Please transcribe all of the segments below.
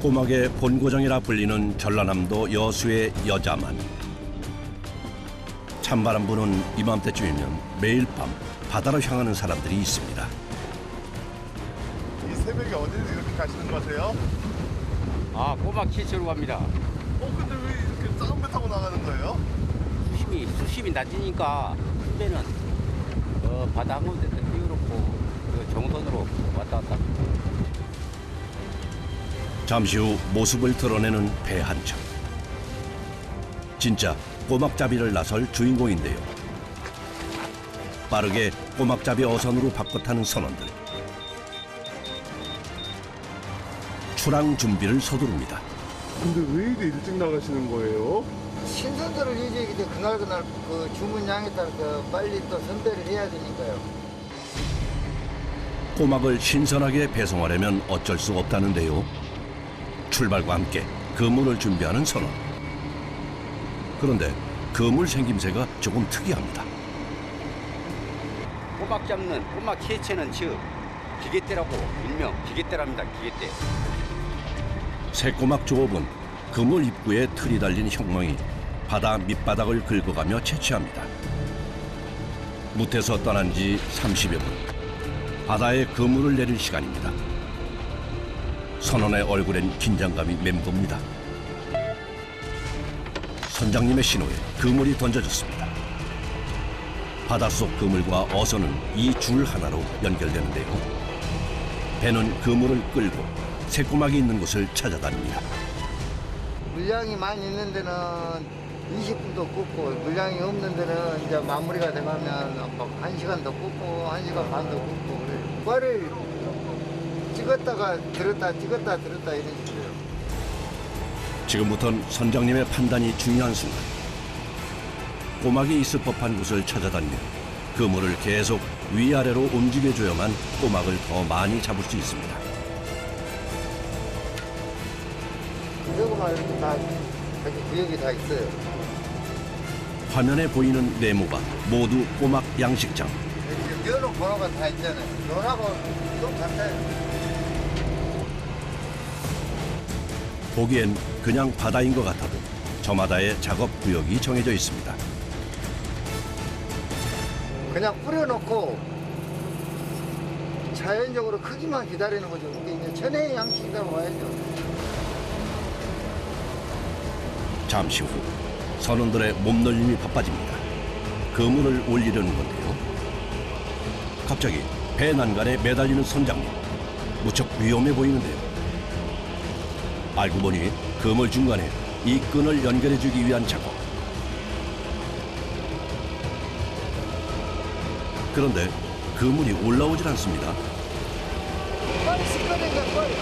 꼬막의 본고장이라 불리는 전라남도 여수의 여자만. 찬바람 부는 이맘때쯤이면 매일 밤 바다로 향하는 사람들이 있습니다. 이 새벽에 어디서 이렇게 가시는 거세요? 아, 꼬막 키치러 갑니다. 근데 왜 이렇게 작은 배 타고 나가는 거예요? 수심이 낮으니까 선배는 바다 한가운데 띄워놓고 정선으로 왔다 갔다. 잠시 후 모습을 드러내는 배 한 척. 진짜 꼬막잡이를 나설 주인공인데요. 빠르게 꼬막잡이 어선으로 바꿔 타는 선원들. 출항 준비를 서두릅니다. 근데 왜 이렇게 일찍 나가시는 거예요? 신선도를 유지하기 때문에 그날 그 주문량에 따라 빨리 또 선별을 해야 되니까요. 꼬막을 신선하게 배송하려면 어쩔 수 없다는데요. 출발과 함께 그물을 준비하는 선원. 그런데 그물 생김새가 조금 특이합니다. 꼬막 잡는 꼬막 캐치는 즉 기계대라고 일명 기계대랍니다. 기계대. 새꼬막 조업은 그물 입구에 틀이 달린 형망이 바다 밑바닥을 긁어가며 채취합니다. 뭇에서 떠난 지 30여 분. 바다에 그물을 내릴 시간입니다. 선원의 얼굴엔 긴장감이 맴돕니다. 선장님의 신호에 그물이 던져졌습니다. 바닷속 그물과 어선은 이 줄 하나로 연결되는데요. 배는 그물을 끌고 새꼬막이 있는 곳을 찾아다닙니다. 물량이 많이 있는 데는 20분도 굽고 물량이 없는 데는 이제 마무리가 돼가면 막 1시간도 굽고 1시간 반도 굽고 그래요. 과를 찍었다가 들었다 찍었다 들었다 이런 식으로요. 지금부터는 선장님의 판단이 중요한 순간. 꼬막이 있을 법한 곳을 찾아다니며 그물을 계속 위아래로 움직여줘야만 꼬막을 더 많이 잡을 수 있습니다. 그리고만 이렇게 다 여기 구역이 다 있어요. 화면에 보이는 네모가 모두 꼬막 양식장. 여러 번호가 다 있잖아요. 요하고 똑같아요. 보기엔 그냥 바다인 것 같아도 저마다의 작업 구역이 정해져 있습니다. 그냥 뿌려놓고 자연적으로 크기만 기다리는 거죠. 이게 이제 천혜의 양식이라고 봐야죠. 잠시 후 선원들의 몸놀림이 바빠집니다. 그물을 올리려는 건데요. 갑자기 배 난간에 매달리는 선장님. 무척 위험해 보이는데요. 알고 보니 그물 중간에 이 끈을 연결해주기 위한 작업. 그런데 그물이 올라오질 않습니다. 빨리 씻어내자 빨리.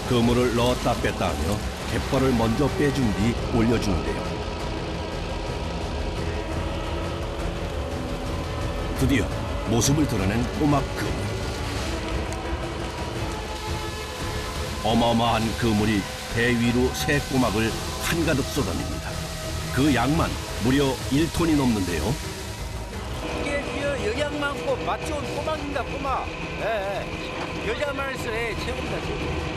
그물을 넣었다 뺐다 하며 갯벌을 먼저 빼준 뒤 올려주는데요. 드디어 모습을 드러낸 꼬막 그물. 어마어마한 그물이 배 위로 새 꼬막을 한가득 쏟아냅니다. 그 양만 무려 1톤이 넘는데요. 이게 영양 많고 맛 좋은 꼬막입니다. 꼬막. 여자만에서 최고입니다. 최고.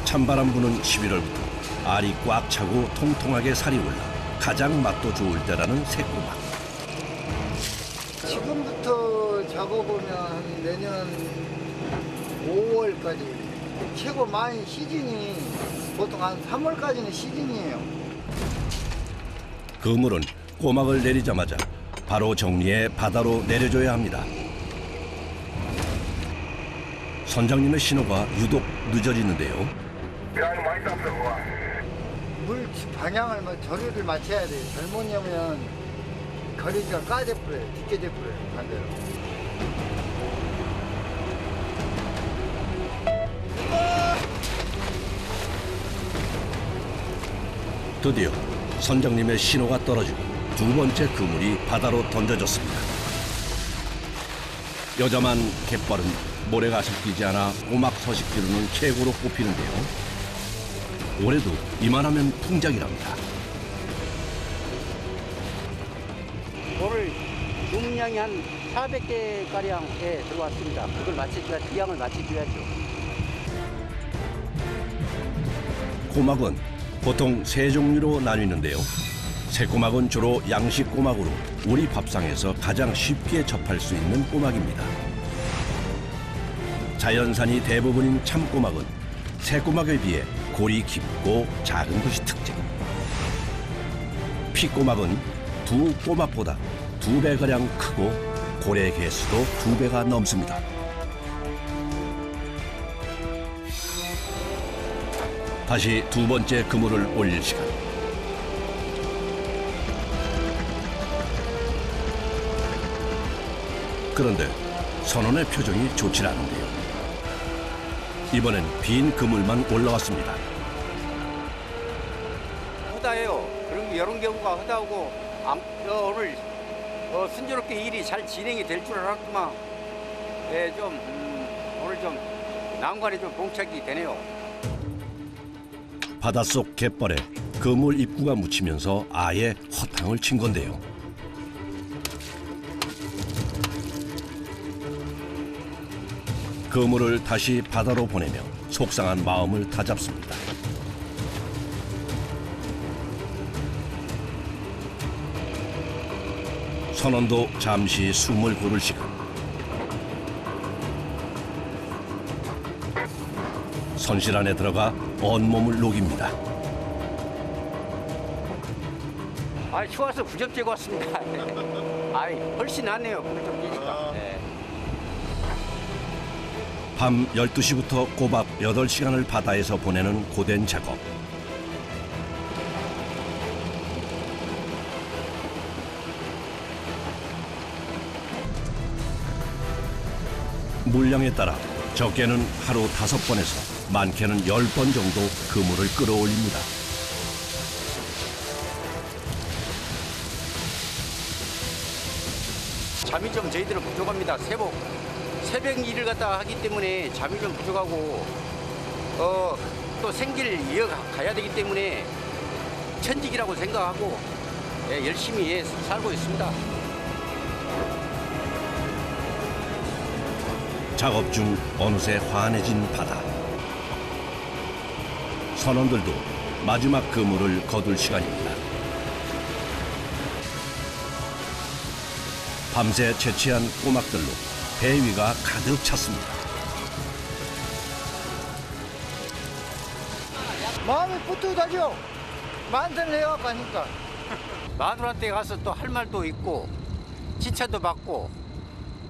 찬바람 부는 11월부터 알이 꽉 차고 통통하게 살이 올라 가장 맛도 좋을 때라는 새꼬막. 지금부터 작업하면 한 내년 5월까지 최고 많이 시즌이 보통 한 3월까지는 시즌이에요. 그물은 꼬막을 내리자마자 바로 정리해 바다로 내려줘야 합니다. 선장님의 신호가 유독 늦어지는데요. 물 방향을 저리를 맞춰야 돼요. 잘못하면 거리가 까져 버려요. 뒤깨져 버려요. 반대로. 드디어 선장님의 신호가 떨어지고 두 번째 그물이 바다로 던져졌습니다. 여자만 갯벌은 모래가 섞이지 않아 꼬막 서식지로는 최고로 꼽히는데요. 올해도 이만하면 풍작이랍니다. 오늘 주문량이 한 400개 가량에 들어왔습니다. 그걸 맞춰줘야 이 양을 맞춰줘야죠. 꼬막은 보통 세 종류로 나뉘는데요. 새꼬막은 주로 양식 꼬막으로 우리 밥상에서 가장 쉽게 접할 수 있는 꼬막입니다. 자연산이 대부분인 참꼬막은 새꼬막에 비해 골이 깊고 작은 것이 특징. 피꼬막은 두 꼬막보다 2배가량 크고 골의 개수도 2배가 넘습니다. 다시 두 번째 그물을 올릴 시간. 그런데 선원의 표정이 좋지 않은데요. 이번엔 빈 그물만 올라왔습니다. 허다해요. 이런 경우가 허다하고 오늘 순조롭게 일이 잘 진행이 될 줄 알았구만. 네, 오늘 좀 난관에 좀 봉착이 되네요. 바닷속 갯벌에 그물 입구가 묻히면서 아예 허탕을 친 건데요. 그물을 다시 바다로 보내며 속상한 마음을 다잡습니다. 선원도 잠시 숨을 고를 시간. 선실 안에 들어가 온몸을 녹입니다. 휴가서 구접제고 왔습니다. 훨씬 낫네요. 구접제니까. 네. 밤 12시부터 꼬박 8시간을 바다에서 보내는 고된 작업. 물량에 따라 적게는 하루 5번에서 많게는 10번 정도 그물을 끌어올립니다. 잠이 좀 저희들은 부족합니다. 새벽 일을 갖다 하기 때문에 잠이 좀 부족하고 또 생계를 이어가야 되기 때문에 천직이라고 생각하고 열심히 살고 있습니다. 작업 중 어느새 환해진 바다. 선원들도 마지막 그물을 거둘 시간입니다. 밤새 채취한 꼬막들로 배 위가 가득 찼습니다. 마음이 뿌듯하죠. 만들을 해갖고 하니까. 마누라한테 가서 또 할 말도 있고 칭찬도 받고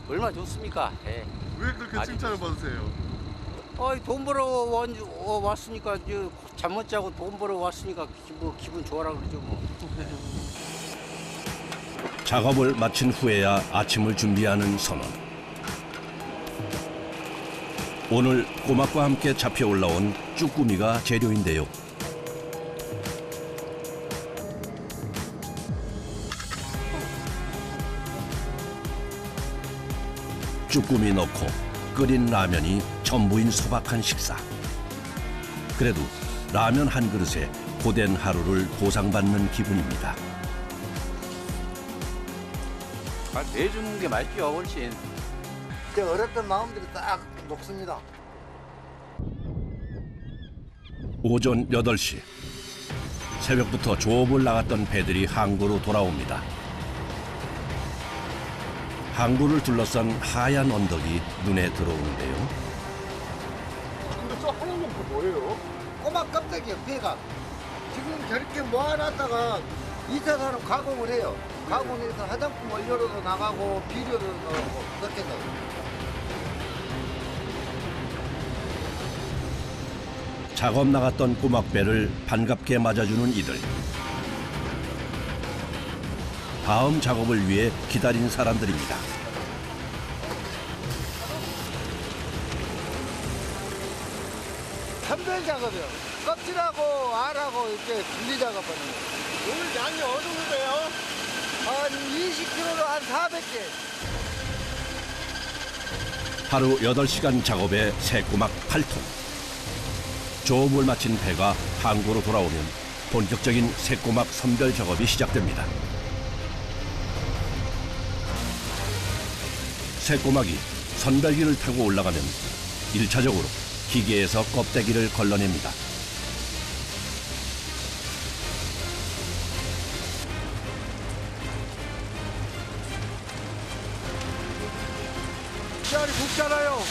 얼마나 좋습니까? 예. 왜 그렇게 칭찬을 받으세요? 돈 벌어 왔으니까 잠 못 자고 돈 벌어 왔으니까 기분 좋아라 그러죠 뭐. 작업을 마친 후에야 아침을 준비하는 선원. 오늘 꼬막과 함께 잡혀 올라온 쭈꾸미가 재료인데요. 쭈꾸미 넣고 끓인 라면이 전부인 소박한 식사. 그래도 라면 한 그릇에 고된 하루를 보상받는 기분입니다. 내주는 게 맛있죠 훨씬. 이제 어렸던 마음들이 딱 녹습니다. 오전 8시. 새벽부터 조업을 나갔던 배들이 항구로 돌아옵니다. 항구를 둘러싼 하얀 언덕이 눈에 들어오는데요. 근데 저 하얀 건 뭐예요? 꼬막 껍데기요, 배가. 지금 저렇게 모아놨다가 2차 산업 가공을 해요. 가공해서 화장품 원료로도 나가고 비료도 넣고 그렇게 해서. 작업 나갔던 꼬막배를 반갑게 맞아주는 이들. 다음 작업을 위해 기다린 사람들입니다. 선별 작업이요. 껍질하고 알하고 이렇게 분리 작업하는 거예요. 오늘 양이 어느 정도 돼요? 한 20kg로 한 400개. 하루 8시간 작업에 새꼬막 8톤. 조업을 마친 배가 항구로 돌아오면 본격적인 새꼬막 선별 작업이 시작됩니다. 새꼬막이 선별기를 타고 올라가면 1차적으로 기계에서 껍데기를 걸러냅니다. 부드럽잖아요.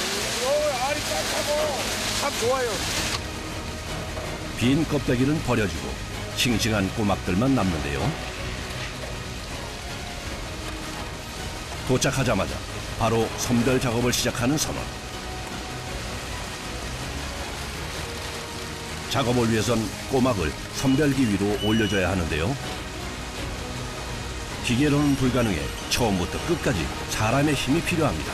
알이 짠하고 참 좋아요. 빈 껍데기는 버려지고 싱싱한 꼬막들만 남는데요. 도착하자마자 바로 선별 작업을 시작하는 선원. 작업을 위해선 꼬막을 선별기 위로 올려줘야 하는데요. 기계로는 불가능해 처음부터 끝까지 사람의 힘이 필요합니다.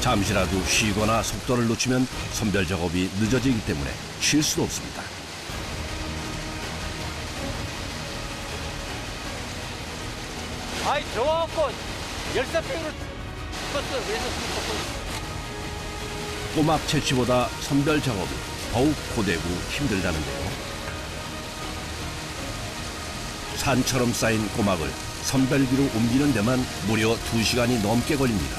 잠시라도 쉬거나 속도를 놓치면 선별 작업이 늦어지기 때문에 쉴 수도 없습니다. 아이 더워갖고 열사병으로 죽었어. 그래서 죽었어. 꼬막 채취보다 선별 작업이 더욱 고되고 힘들다는데요. 산처럼 쌓인 꼬막을 선별기로 옮기는 데만 무려 2시간이 넘게 걸립니다.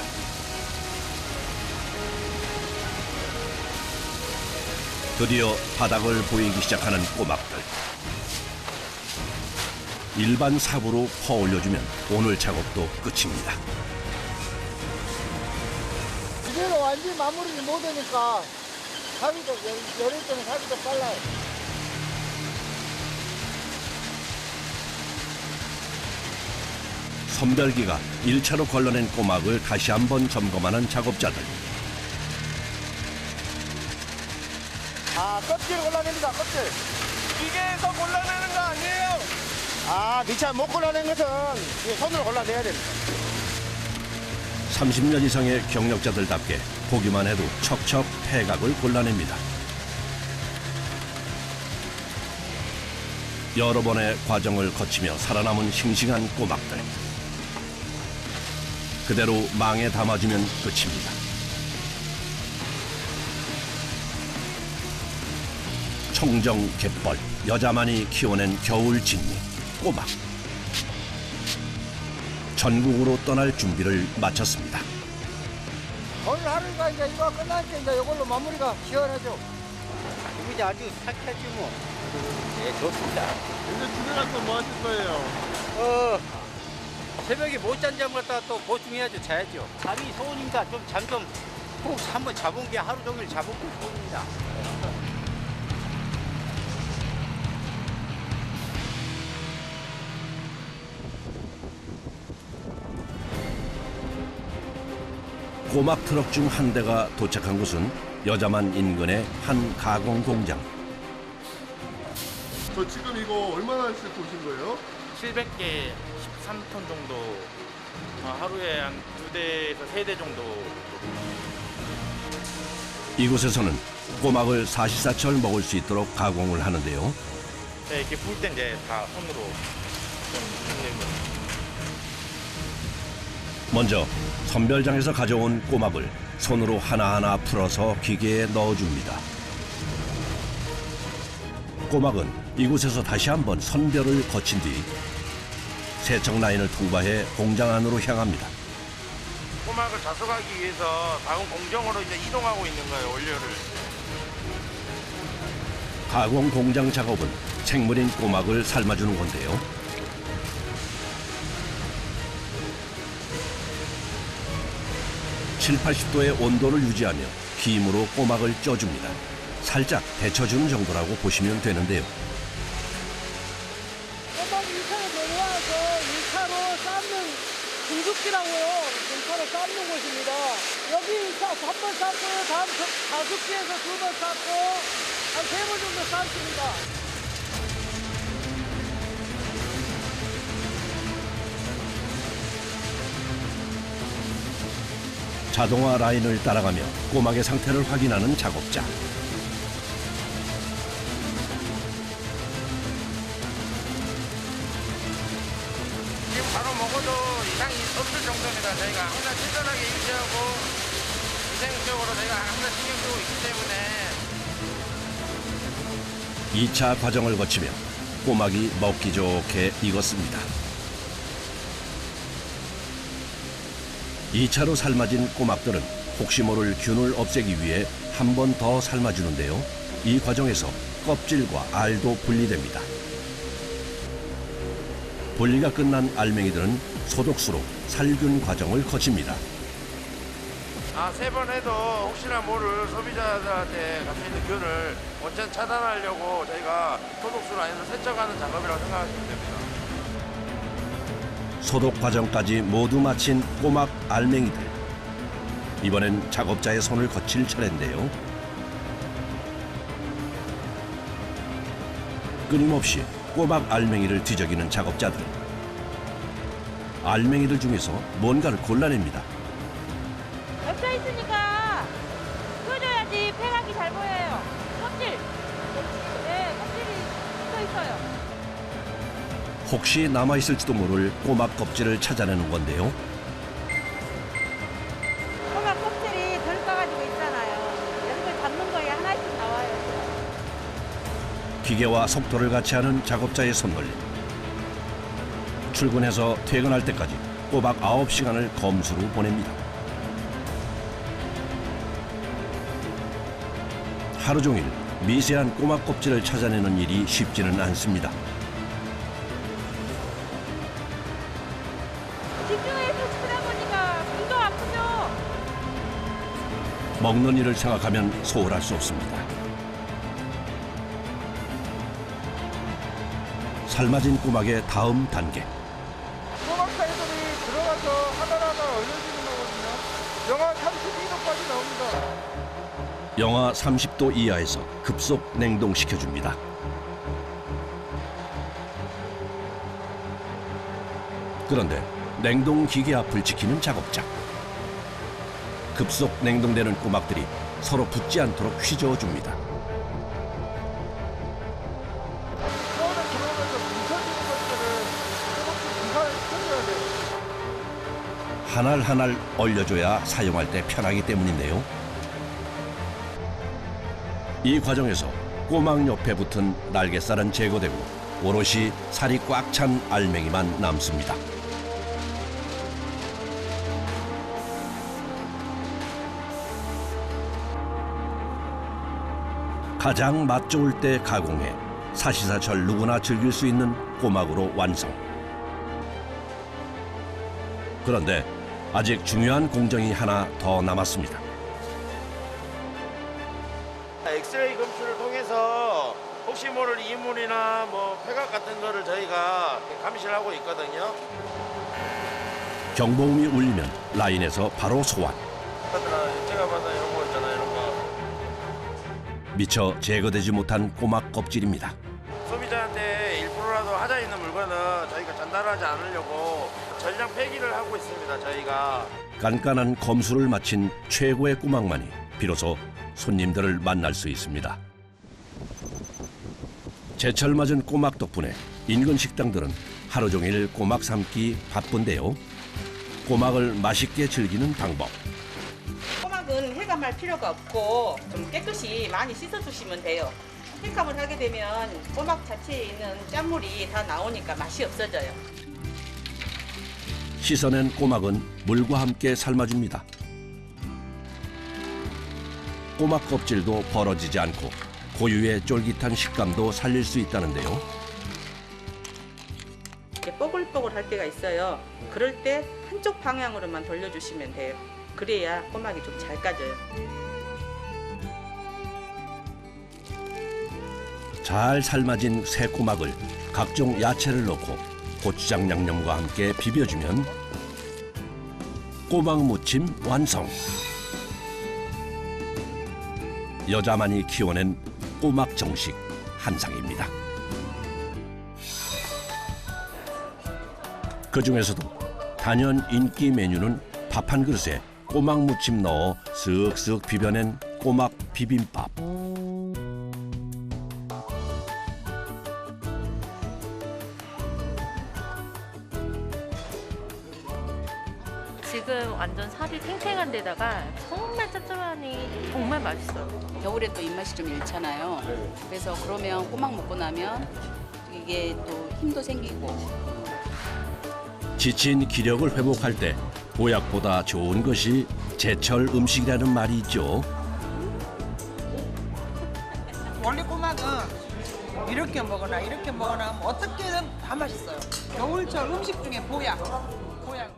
드디어 바닥을 보이기 시작하는 꼬막들. 일반 삽으로 퍼 올려주면 오늘 작업도 끝입니다. 이대로 완전히 마무리를 못하니까 사비도 열릴 때는 사비도 빨라요. 선별기가 1차로 걸러낸 꼬막을 다시 한번 점검하는 작업자들. 아, 껍질 골라냅니다, 껍질. 기계에서 골라내는 거 아니에요? 아, 미차 못 골라낸 것은 이 손으로 골라내야 됩니다. 30년 이상의 경력자들답게 보기만 해도 척척 폐각을 골라냅니다. 여러 번의 과정을 거치며 살아남은 싱싱한 꼬막들. 그대로 망에 담아주면 끝입니다. 청정 갯벌, 여자만이 키워낸 겨울 진미, 꼬막. 전국으로 떠날 준비를 마쳤습니다. 오늘 하루가 이제 이거 끝나니까 이제 이걸로 마무리가 시원하죠. 기분이 아주 상쾌하지 뭐. 예, 좋습니다. 이제 집에 가서 뭐 하실 거예요? 새벽에 못 잔 잠 갖다가 또 보충해야죠. 자야죠. 잠이 소우니까 좀 잠 좀 꼭 한번 자본 게 하루 종일 자본 게 소우입니다. 꼬막 트럭 중 한 대가 도착한 곳은 여자만 인근의 한 가공 공장. 저 지금 이거 얼마나씩 보신 거예요? 700개 13톤 정도 하루에 한 2대에서 3대 정도. 이곳에서는 꼬막을 사시사철 먹을 수 있도록 가공을 하는데요. 네, 이렇게 풀 땐 이제 다 손으로 좀 힘내는 거. 먼저 선별장에서 가져온 꼬막을 손으로 하나하나 풀어서 기계에 넣어줍니다. 꼬막은 이곳에서 다시 한번 선별을 거친 뒤 세척 라인을 통과해 공장 안으로 향합니다. 꼬막을 자석하기 위해서 다음 공정으로 이제 이동하고 있는 거예요, 원료를. 가공 공장 작업은 생물인 꼬막을 삶아주는 건데요. (70~80도의) 온도를 유지하며 김으로 꼬막을 쪄줍니다. 살짝 데쳐주는 정도라고 보시면 되는데요. 꼬막 1차로 내려와서 1차로 삶는 중숙기라고요. 1차로 삶는 곳입니다. 여기 1차 한 번 삶고요. 다음 가습기에서 2번 삶고 한 3번 정도 삶습니다. 자동화 라인을 따라가며 꼬막의 상태를 확인하는 작업자. 지금 바로 먹어도 이상이 없을 정도입니다. 저희가 항상 신선하게 유지하고 위생적으로 저희가 항상 신경 쓰고 있기 때문에 2차 과정을 거치며 꼬막이 먹기 좋게 익었습니다. 2차로 삶아진 꼬막들은 혹시 모를 균을 없애기 위해 한 번 더 삶아주는데요. 이 과정에서 껍질과 알도 분리됩니다. 분리가 끝난 알맹이들은 소독수로 살균 과정을 거칩니다. 3번 해도 혹시나 모를 소비자들한테 갖고 있는 균을 원천 차단하려고 저희가 소독수로 아니면 세척하는 작업이라고 생각하시면 됩니다. 소독 과정까지 모두 마친 꼬막 알맹이들. 이번엔 작업자의 손을 거칠 차례인데요. 끊임없이 꼬막 알맹이를 뒤적이는 작업자들. 알맹이들 중에서 뭔가를 골라냅니다. 겹쳐 있으니까 펴줘야지 폐각이 잘 보여요. 껍질. 네, 껍질이 붙어 있어요. 혹시 남아있을지도 모를 꼬막 껍질을 찾아내는 건데요. 꼬막 껍질이 덜 까가지고 있잖아요. 이런 걸 잡는 거에 하나씩 나와요. 기계와 속도를 같이 하는 작업자의 손놀림. 출근해서 퇴근할 때까지 꼬박 9시간을 검수로 보냅니다. 하루 종일 미세한 꼬막 껍질을 찾아내는 일이 쉽지는 않습니다. 집중해서 쳐다보니까 눈도 아프죠? 먹는 일을 생각하면 소홀할 수 없습니다. 삶아진 꼬막의 다음 단계. 꼬막살들이 들어가서 하나하나 얼려지는 거거든요. 영하 32도까지 나옵니다. 영하 30도 이하에서 급속 냉동시켜줍니다. 그런데 냉동기계 앞을 지키는 작업자. 급속 냉동되는 꼬막들이 서로 붙지 않도록 휘저어줍니다. 처음에 들어오면서 뭉쳐지는 것들을 조금씩 분산을 시켜줘야 돼요. 한 알 한 알 얼려줘야 사용할 때 편하기 때문인데요. 이 과정에서 꼬막 옆에 붙은 날갯살은 제거되고 오롯이 살이 꽉 찬 알맹이만 남습니다. 가장 맛 좋을 때 가공해 사시사철 누구나 즐길 수 있는 꼬막으로 완성. 그런데 아직 중요한 공정이 하나 더 남았습니다. 엑스레이 검출을 통해서 혹시 모를 이물이나 뭐 폐각 같은 거를 저희가 감시를 하고 있거든요. 경보음이 울리면 라인에서 바로 소환. 제가 봐서 이런 거 있잖아요, 이런 거. 미처 제거되지 못한 꼬막 껍질입니다. 소비자한테 1%라도 하자 있는 물건은 저희가 전달하지 않으려고 전량 폐기를 하고 있습니다, 저희가. 깐깐한 검수를 마친 최고의 꼬막만이 비로소 손님들을 만날 수 있습니다. 제철 맞은 꼬막 덕분에 인근 식당들은 하루 종일 꼬막 삶기 바쁜데요. 꼬막을 맛있게 즐기는 방법. 꼬막은 해감할 필요가 없고 좀 깨끗이 많이 씻어주시면 돼요. 횟감을 하게 되면 꼬막 자체에 있는 짠물이 다 나오니까 맛이 없어져요. 씻어낸 꼬막은 물과 함께 삶아줍니다. 꼬막 껍질도 벌어지지 않고 고유의 쫄깃한 식감도 살릴 수 있다는데요. 이렇게 뽀글뽀글 할 때가 있어요. 그럴 때 한쪽 방향으로만 돌려주시면 돼요. 그래야 꼬막이 좀 잘 까져요. 잘 삶아진 새 꼬막을 각종 야채를 넣고 고추장 양념과 함께 비벼주면 꼬막 무침 완성. 여자만이 키워낸 꼬막 정식 한 상입니다. 그 중에서도 단연 인기 메뉴는 밥 한 그릇에 꼬막 무침 넣어 쓱쓱 비벼낸 꼬막 비빔밥. 지금 완전 살이 탱탱한 데다가 정말 짭짤하니 정말 맛있어요. 겨울에 또 입맛이 좀 잃잖아요. 그래서 그러면 꼬막 먹고 나면 이게 또 힘도 생기고. 지친 기력을 회복할 때 보약보다 좋은 것이 제철 음식이라는 말이 있죠. 원래 꼬막은 이렇게 먹거나 이렇게 먹거나 하면 어떻게든 다 맛있어요. 겨울철 음식 중에 보약. 고향.